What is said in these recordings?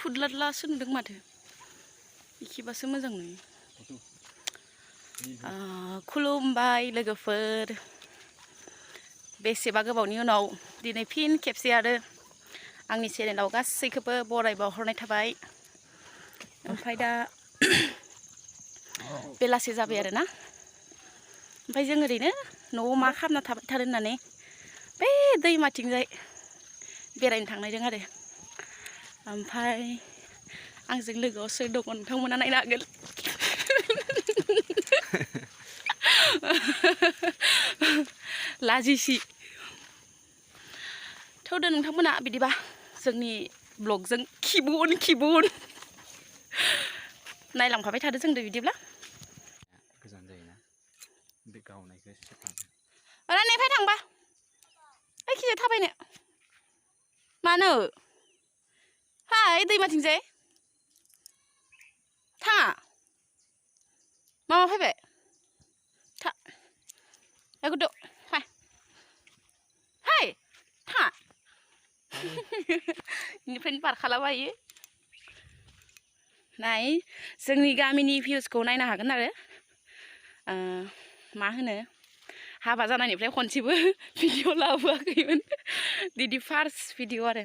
फुदलादलासो नुदों माथो इखिबासो मोजां नुयो खुलुमबाय लोगोफोर बेसेबा गोबावनि उनाव दिनै फिन खेबसे आरो आंनि चेनेलाव गासैखौबो बराय बावहरनाय थाबाय ओमफ्राय दा बेलासे जाबाय आरो ना ओमफ्राय जों ओरैनो न'आव मा खालामना थाबाय थानो होननानै बै दैमाथिंजाय बेरायनो थांनायदों आरो ओमफ्राय आंजों लोगोआव सोर दङ नोंथांमोना नायनो हागोन लाजिसि थौदो नोंथांमोना बिदिबा जोंनि ब्लगजों खिबुन नायलांफाबाय थादो जोंदो बिदिब्ला गोजान जायोना बे गावनायखौ सेफानो नेफाय थांबा ओइ खिजा थाबायनो मानो हाय दैमाथिंजाय थाङा मामा फैबाय था गुद हाय हाय थाङा बेनिफ्रायनो बारखालाबायो नाय जोंनि गामिनि भिउसखौ नायनो हागोन आरो मा होनो हाबा जानायनिफ्राय खनसेबो भिडिअ लाबोआखैमोन दिदि फार्स्ट भिडिअ आरो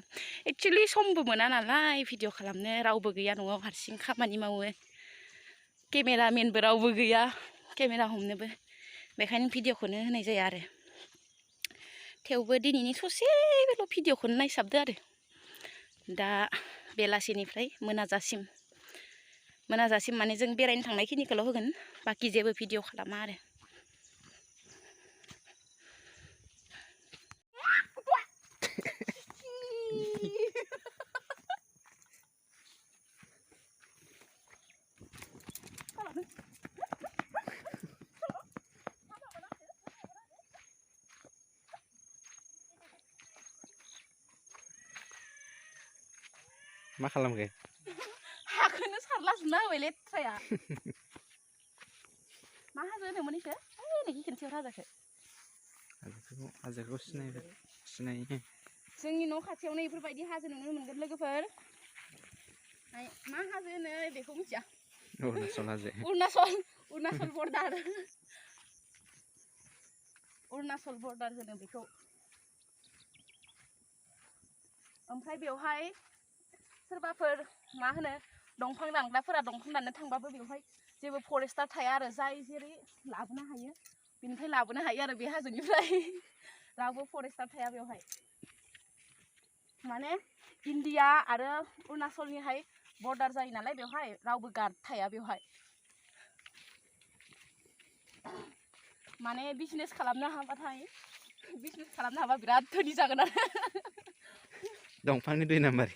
एक्चुअलि समबो मोना नालाय भिडिअ खालामनो रावबो गैया न'आव हारसिं खामानि मावो केमेरामेनबो रावबो गैया केमेरा हमनोबो बेखायनो भिडिअखौनो होनाय जाया आरो थेवबो दिनैनि ससेल' भिडिअखौनो नायसाबदो आरो दा बेलासिनिफ्राय मोनाजासिम माने जों बेरायनो थांनायखिनिखौल' होगोन बाखि जेबो भिडिअ खालामा आरो मा खालामखो हाखौनो सारलाजोबना होबाय लेथ्राया मा हाजो होनोमोन इखो ओइ नोखि खोनसेयाव हाजोखौ हाजोखौ सिनायो जोंनि न' खाथियावनो बेफोरबायदि हाजो नुनो मोनगोन लोगोफोर मा हाजो होनो बेखौ मिथिया अरुणाचल हाजो अरुणाचल बर्डार होनो बेखौ ओमफ्राय बेवहाय सोरबाफोर मा होनो दंफां दानग्राफोरा दंफां दाननो थांबाबो बेवहाय जेबो फरेस्टार थाया आरो जाय जेरै लाबोनो हायो बेनिफ्राय लाबोनो हायो आरो बे हाजोनिफ्राय रावबो फरेस्टार थाया बेवहाय माने इण्डिया आरो अरुणाचलनिहाय बर्डार जायो नालाय बेवहाय रावबो गार्ड थाया बेवहाय माने बिजनेस खालामनो हाबा बिराद धोनि जागोन आरो दंफांनि 2 नाम्बार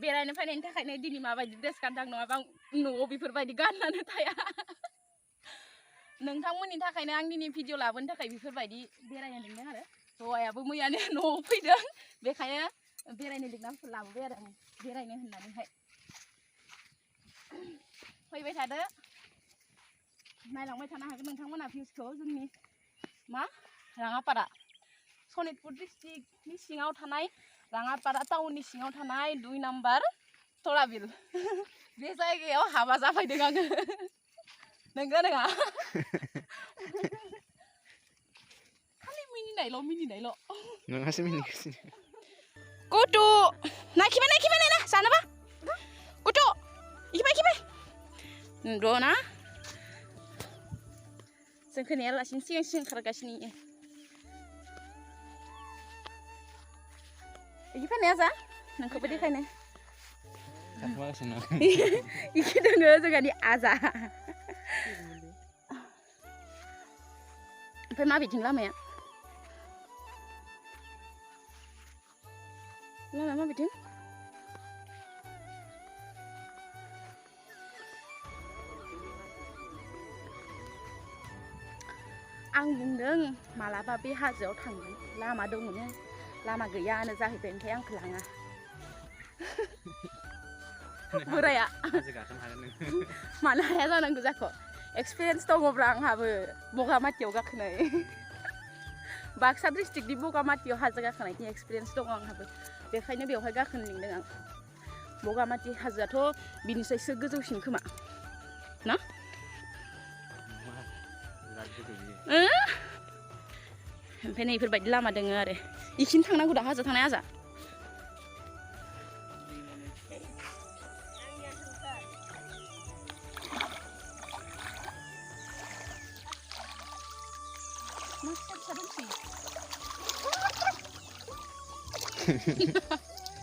बेरायनो फैनायनि थाखायनो दिनै माबायदि ड्रेस गानदों नङाबा न'आव बेफोरबायदि गाननानै थाया नोंथांमोननि थाखायनो आं दिनै भिडिअ लाबोनो थाखाय बेफोरबायदि बेरायनो लिंदों आरो हौवायाबो मैयानो न'आव फैदों बेखायनो बेरायनो लिंनानै लाबोबाय आरो आं बेरायनो होननानैहाय फैबाय थादो नायलांबाय थानो हागोन नोंथांमोना भिउसखौ जोंनि मा राङापारा सनितपुर डिस्ट्रिक्टनि सिङाव थानाय राङापारा टाउननि सिङाव थानाय 2 नाम्बार तराबिल बे जायगायाव हाबा जाफैदों आङो नंगौ नङा खालि मिनिनायल' नोंहासो मिनिगासिनो गथ' नायखिबाय नायना जानोबा गथ' इखिबाय नुद'ना जों खोनायालासिनो सिगां खारगासिनो इखि फैनाया जा नोंखौबो देखायनो इखि दोङो जोंहानि आजा ओमफ्राय माबेथिं लामाया माबेथिं आं बुंदों मालाबा बे हाजोआव थांगोन लामा दङनो लामा गैयानो जाहैबाय ओमफ्राय आंखौ लाङा बोराया मानो हाया जानांगौ जाखो एक्सपिरियेन्स दङब्ला आंहाबो बगामाथियाव गाखोनाय बाक्सा डिस्ट्रिक्टनि बगामाथियाव हाजो गाखोनायनि एक्सपिरियेन्स दङ आंहाबो बेखायनो बेवहाय गाखोनो लिंदों आं बगामाथि हाजोआथ' बिनिसायसो गोजौसिन खोमा ना ओमफ्राय नै इफोरबायदि लामा दङ आरो इखिनो थांनांगौ दा हाजो थांनाय हाजा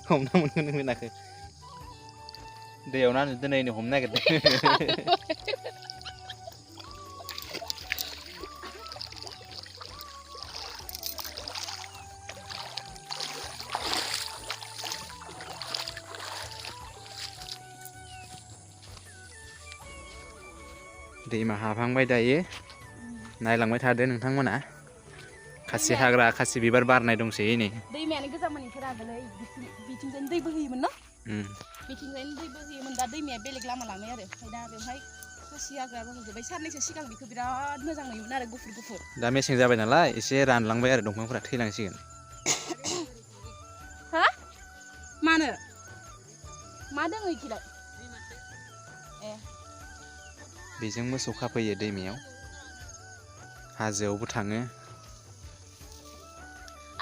हमना मोनगोन नों मोनाखै दैयाव ना दोनैनो हमनो नागिरदों दैमा हाबहांबाय दायो नायलांबाय थादो नोंथांमोना खासि हाग्रा खासि बिबार बारनाय दंसोयो नै दैमायानो गोजामोन इफोर आगोलै बिथिंजायनो दै बोहैयोमोन न बिथिंजायनो दै बोहैयोमोन दा दैमाया बेलेग लामा लांबाय आरो ओमफ्राय दा बेवहाय खासि हाग्रा रज'जोब्बाय साननैसो सिगां बेखौ बिराद मोजां नुयोमोन आरो गुफुर गुफुर दा मेसें जाबाय नालाय एसे रानलांबाय आरो दंफांफोरा थैलांसिगोन हा मानो मा दङ इखिलाय ए बेजों मोसौ खाफैयो दैमायाव हाजोआवबो थाङो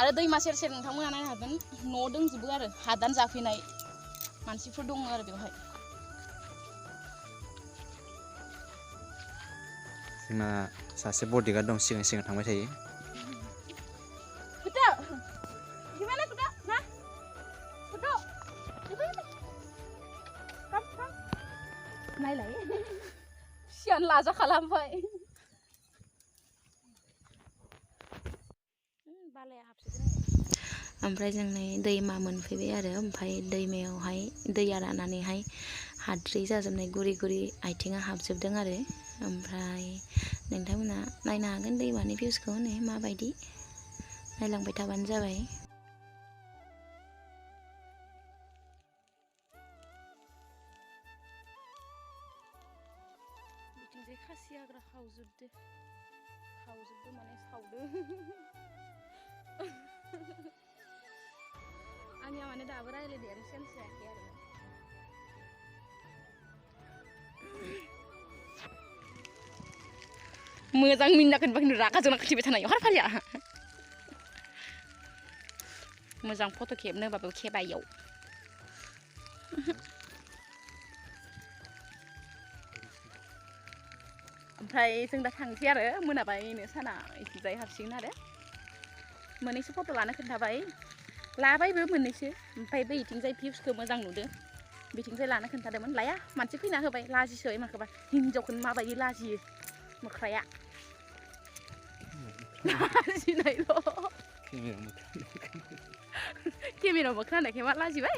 आरो दैमा सेर सेर नोंथांमोना नायनो हागोन न' दंजोबो आरो हादान जाफैनाय मानसिफोर दङ आरो बेवहाय जोंना सासे बडिगार्ड दं सिगां सिगां थांबाय थायो नायलाय सियान लाजा खालामबाय ओमफ्राय जों नै दैमा मोनफैबाय आरो ओमफ्राय दैमायावहाय दैया राननानैहाय हाद्रि जाजोबनाय गुरि गुरि आथिङा हाबजोबदों आरो ओमफ्राय नोंथांमोना नायनो हागोन दैमानि भिउसखौ नै माबायदि नायलांबाय थाबानो जाबाय बिथिंजाय खासि हाग्रा खावजोबदो माने सावदो आंनिया माने दाबो रायलायनायानो सेन्स जायाखै आरो मोजां मिनिनाखै बाखि रागा जोंना खाथिबाय थानायाव हार फालिया मोजां फट' खेबनो होबाबो खेबायाव ओमफ्राय जों दा थांसै आरो मोनाबायनो साना इथिंजाय हारसिगोन आरो मोननैसो फट' लानो खोन्थाबाय लाबायबो मोननैसो ओमफ्राय बै इथिंजाय भिउसखौ मोजां नुदो बिथिंजाय लानो खोन्थादोंमोन लाया मानसि फैना होबाय लाजिसोबाय माखौबा हिन्जावखौनो माबायदि लाजियो मोख्राया लाजिनायल' केमेरायाव मोख्रा होननायखाय मा लाजिबाय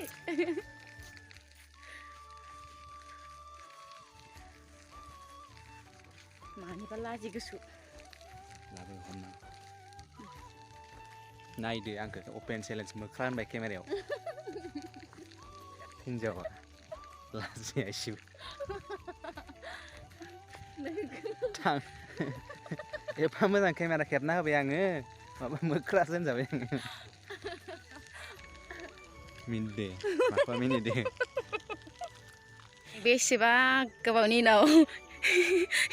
मानिबा लाजि गोसो नायदो आंखौ अपेन चेलेन्ज मोख्रा होनबाय केमेरायाव हिन्जावा लाजिया एसेबो थां एफा मोजां केमेरा खेबना होबाय आङो माबा मोख्रासो होनजाबाय आङो मिनिदे माखौ मिनिदे बेसेबा गोबावनि उनाव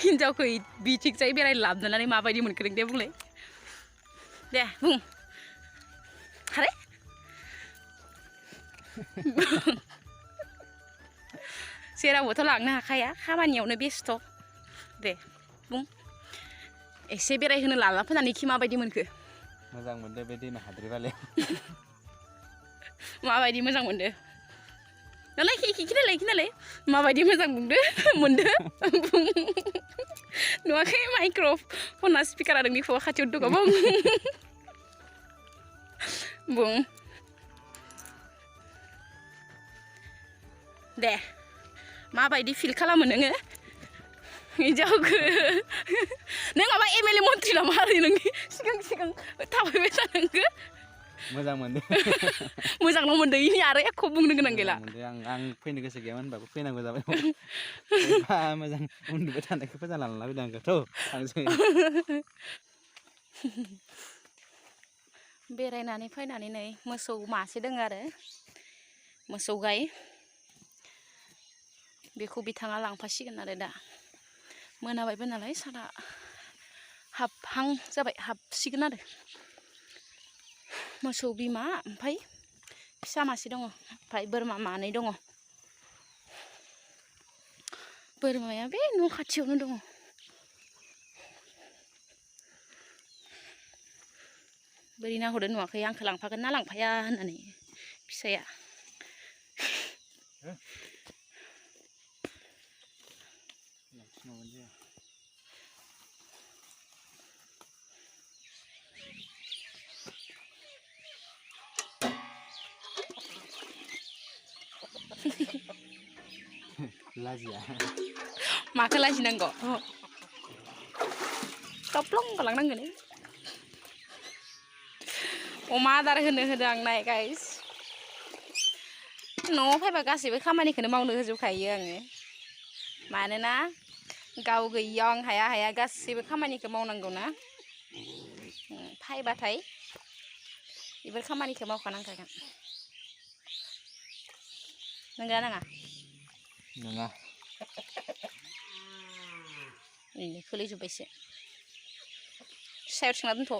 हिन्जावखौ बिथिंजाय बेरायनो लाबोनानै माबायदि मोनखोदों दे बुंलाय दे बुं हारे जेरावबोथ' लांनो हाखाया खामानियावनो बेस्थ' दे बुं एसे बेरायहोनो लाना फैनानै खि माबायदि मोनखो मोजां मोनदो बे दैमा हाद्रिबालायाव माबायदि मोजां मोनदो नालाय खिनालाय माबायदि मोजां मोनदो बुं नुवाखै माइक्र'फना स्पिकारा नोंनि खुगा खाथियाव दङ बुं दे माबायदि फिल खालामो नोङो हिन्जावखौ नों माबा एमएलए मन्त्रि नामा आरो नोंनि सिगां थाबायबाय थानांगो मोजां मोनदो मोजांल' मोनदो इनि आरो एख' बुंनो गोनां गैला आं फैनो गोसो गैयामोन होनबाबो फैनांगौ जाबाय एफा मोजां उन्दुबाय थानायखौ फोजाना लाना फैदों आंखौथ' थांसै बेरायनानै फैनानै नै मोसौ मासे दङ आरो मोसौ गाय बेखौ बिथाङा लांफासिगोन आरो दा मोनाबायबो नालाय साना हाबहां जाबाय हाबसिगोन आरो मोसौ बिमा ओमफ्राय फिसा मासे दङ ओमफ्राय बोरमा मानै दङ बोरमाया बे न' खाथियावनो दङ बोरै नाहरदो नुवाखै आंखौ लांफागोन ना लांफाया होननानै फिसाया लाजिया माखौ लाजिनांगौ थफ्लं गलांनांगोन अमा आदार होदों आं नाय गाइस न'आव फैबा गासैबो खामानिखौनो मावनो होजोबखायो आङो मानोना गाव गैयियाव आं हाया गासैबो खामानिखौ मावनांगौ ना फैबाथाय बेफोर खामानिखौ मावखानांखागोन नंगौना नङा नङा ओरैनो खोलैजोब्बायसो सायाव थिखांना दोनथ'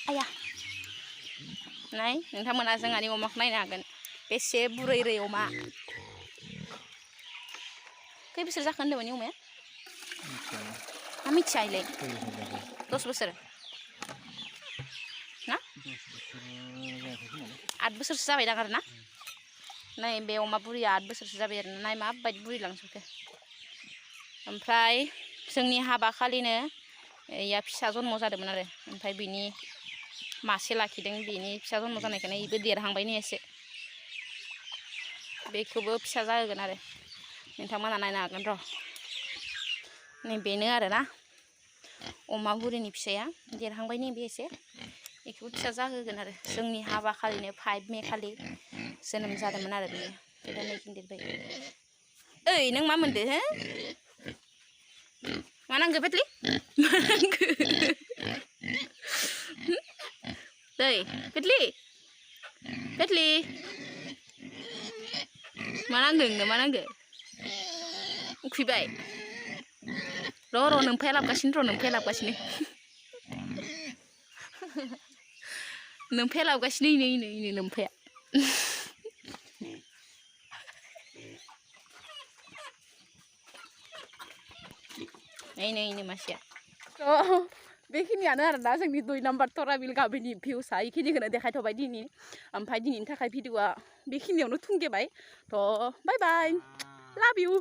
आया नाय नोंथांमोना जोंहानि अमाखौ नायनो हागोन बेसे बुरै रै अमा खै बोसोर जाखो होनदोंमोन अमाया मिथिया इलाय 10 बोसोर ना 8 बोसोरसो जाबायदां आरो ना नै बे अमा बुरिया 8 बोसोरसो जाबाय आरो नाय माबायदि बुरि लांजोबखो ओमफ्राय जोंनि हाबा खालिनो या फिसा जन्म जादोंमोन आरो ओमफ्राय बिनि मासे लाखिदों बिनि फिसा जन्म जानायखायनो इबो देरहांबाय नै एसे बेखौबो फिसा जाहोगोन आरो नोंथांमोना नायनो हागोन र' नै बेनो आरो ना अमा बुरिनि फिसाया देरहांबाय नै बे एसे बेखौबो फिसा जाहोगोन आरो जोंनि हाबा खालिनो 5 मे खालि जोनोम जादोंमोन आरो बेयो दा नै देरबाय ओइ नों मा मोनदो हो मा नांगौ बेटलि मा नांगौ दै बेटलि मा नांगौ नोंनो मा नांगौ उखैबाय र' नोमफाया लाबगासिनो नोमफाया लाबगासिनो नै नोमफाया नै मासेया बेखिनियानो आरो दा जोंनि 2 नाम्बार तराबिल गामिनि भिउसा इखिनिखौनो देखायथ'बाय दिनै ओमफ्राय दिनैनि थाखाय भिडिअआ बेखिनियावनो थुंगेबाय थ' बाय बाय लाभ इउ